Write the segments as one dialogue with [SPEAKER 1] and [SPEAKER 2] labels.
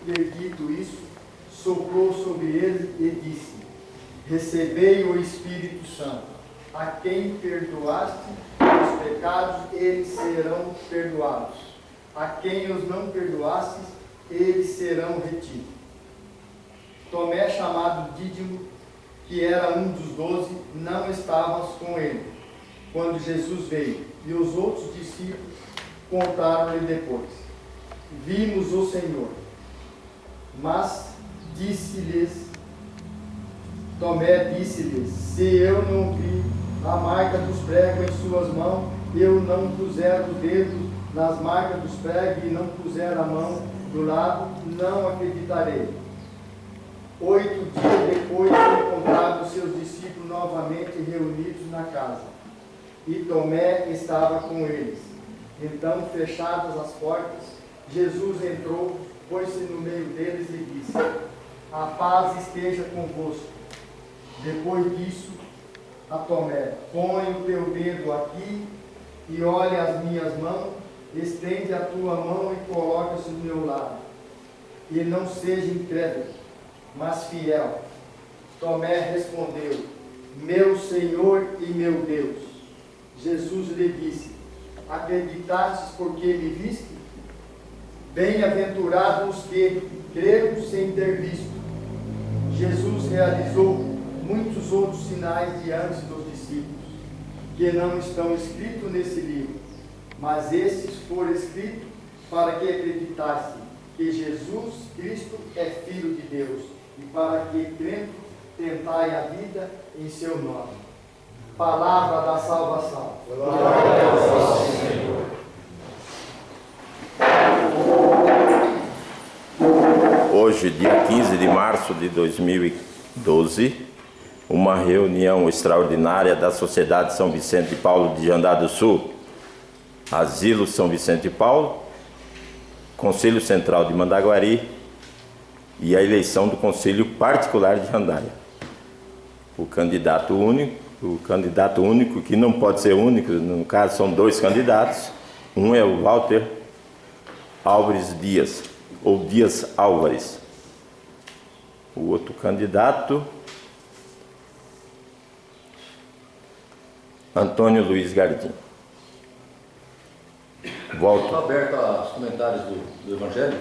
[SPEAKER 1] ter dito isso, soprou sobre ele e disse: recebei o Espírito Santo. A quem perdoaste os pecados, eles serão perdoados. A quem os não perdoastes, eles serão retidos. Tomé, chamado Dídimo, que era um dos 12, não estava com ele quando Jesus veio, e os outros discípulos contaram-lhe depois: vimos o Senhor. Mas Tomé disse-lhes: se eu não vi a marca dos pregos em suas mãos, eu não puser o dedo nas marcas dos pregos e não puser a mão do lado, não acreditarei. 8 dias depois encontraram seus discípulos novamente reunidos na casa, e Tomé estava com eles. Então, fechadas as portas, Jesus entrou, pôs-se no meio deles e disse: a paz esteja convosco. Depois disso, a Tomé: põe o teu dedo aqui e olha as minhas mãos, estende a tua mão e coloca-se do meu lado. E não seja incrédulo, mas fiel. Tomé respondeu: meu Senhor e meu Deus. Jesus lhe disse: acreditastes porque me viste? Bem-aventurados os que creram sem ter visto. Jesus realizou muitos outros sinais diante dos discípulos, que não estão escritos nesse livro, mas esses foram escritos para que acreditassem que Jesus Cristo é Filho de Deus, e para que, crendo, tentai a vida em seu nome. Palavra da salvação.
[SPEAKER 2] Glória a Deus, Senhor.
[SPEAKER 3] Hoje, dia 15 de março de 2012, uma reunião extraordinária da Sociedade São Vicente de Paulo de Jandá do Sul, Asilo São Vicente de Paulo, Conselho Central de Mandaguari e a eleição do Conselho Particular de Jandaia. O candidato único, que não pode ser único, no caso são 2 candidatos, um é o Walter Álvares Dias, ou Dias Álvares. O outro candidato, Antônio Luiz Gardim. Volto.
[SPEAKER 2] Está aberto aos comentários do Evangelho.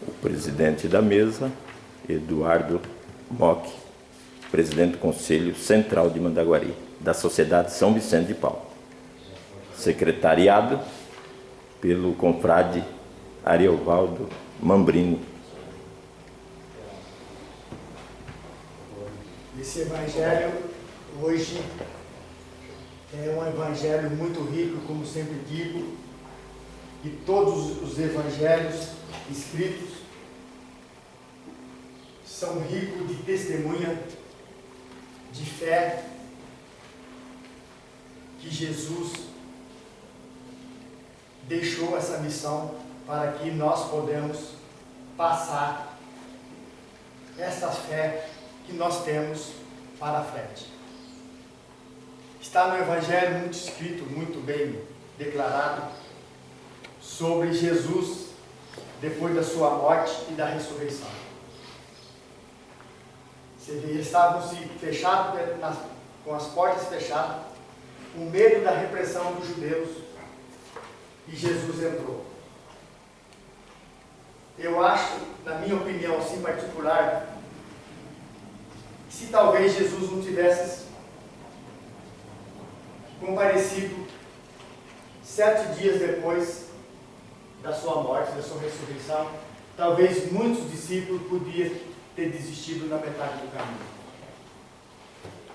[SPEAKER 3] O presidente da mesa, Eduardo Mock, presidente do Conselho Central de Mandaguari, da Sociedade São Vicente de Paulo. Secretariado pelo confrade Ariovaldo Mambrini.
[SPEAKER 1] Esse evangelho hoje é um evangelho muito rico, como sempre digo, e todos os evangelhos escritos são ricos de testemunha, de fé, que Jesus deixou essa missão para que nós podemos passar essa fé que nós temos para a frente. Está no Evangelho muito escrito, muito bem declarado, sobre Jesus depois da sua morte e da ressurreição. Você vê, eles estavam se fechados, com as portas fechadas, com medo da repressão dos judeus, e Jesus entrou. Eu acho, na minha opinião assim particular, se talvez Jesus não tivesse comparecido 7 dias depois da sua morte, da sua ressurreição, talvez muitos discípulos podiam ter desistido na metade do caminho.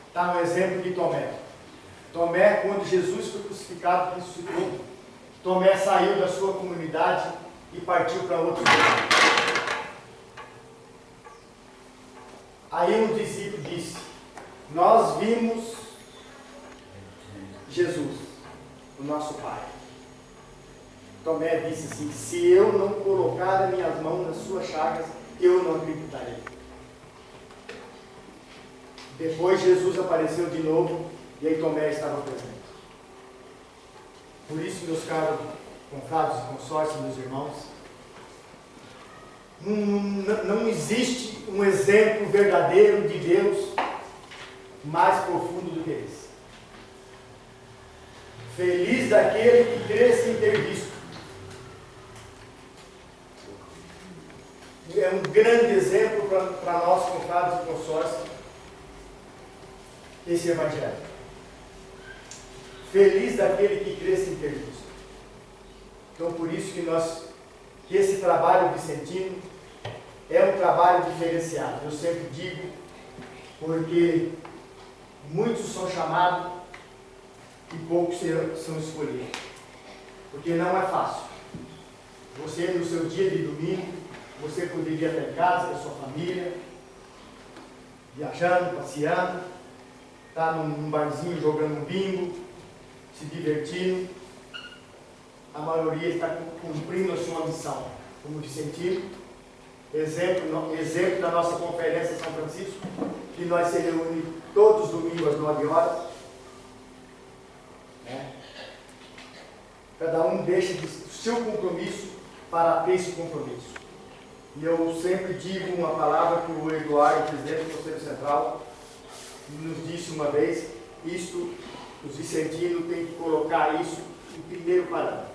[SPEAKER 1] Está um exemplo de Tomé. Tomé, quando Jesus foi crucificado e ressuscitou, Tomé saiu da sua comunidade e partiu para outro lugar. Aí um discípulo disse: nós vimos Jesus, o nosso Pai. Tomé disse assim: se eu não colocar as minhas mãos nas suas chagas, eu não acreditarei. Depois Jesus apareceu de novo, e aí Tomé estava presente. Por isso, meus caros confrades e consórcios, meus irmãos, não existe um exemplo verdadeiro de Deus mais profundo do que esse. Feliz daquele que crê sem ter visto. É um grande exemplo para nós, confrades e consórcios, esse Evangelho. Feliz daquele que crê sem ter visto. Então, por isso que esse trabalho vicentino é um trabalho diferenciado. Eu sempre digo, porque muitos são chamados e poucos são escolhidos. Porque não é fácil. Você, no seu dia de domingo, você poderia estar em casa com a sua família, viajando, passeando, estar num barzinho jogando um bingo, se divertindo. A maioria está cumprindo a sua missão como vicentino. Exemplo da nossa conferência São Francisco, que nós se reunimos todos os domingos às 9 horas. Cada um deixa o seu compromisso para ter esse compromisso. E eu sempre digo uma palavra que o Eduardo, presidente do Conselho Central, nos disse uma vez: isto, os vicentinos têm que colocar isso em primeiro parâmetro.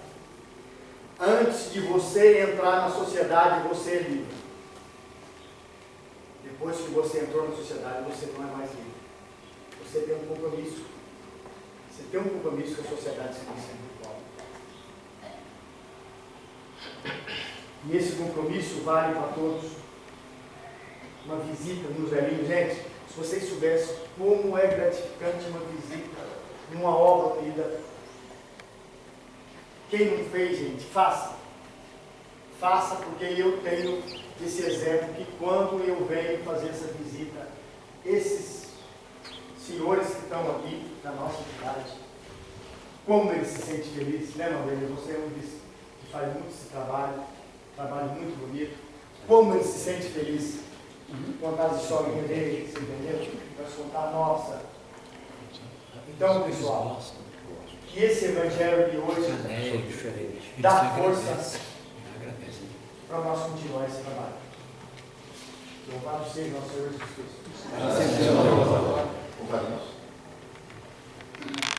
[SPEAKER 1] Antes de você entrar na sociedade, você é livre. Depois que você entrou na sociedade, você não é mais livre. Você tem um compromisso. Você tem um compromisso com a sociedade sem pobre. E esse compromisso vale para todos. Uma visita nos velhinhos, gente, se vocês soubessem como é gratificante uma visita numa obra unida. Quem não fez, gente, faça. Faça, porque eu tenho esse exemplo que quando eu venho fazer essa visita, esses senhores que estão aqui na nossa cidade, como eles se sentem felizes, né, Maria? Você é um que faz muito esse trabalho muito bonito. Como eles se sentem felizes. Contar as historinhas deles, entendeu? Nós contar a nossa. Então, pessoal, que esse Evangelho de hoje dá força para nós continuar esse trabalho. Louvado seja nosso Senhor Jesus Cristo.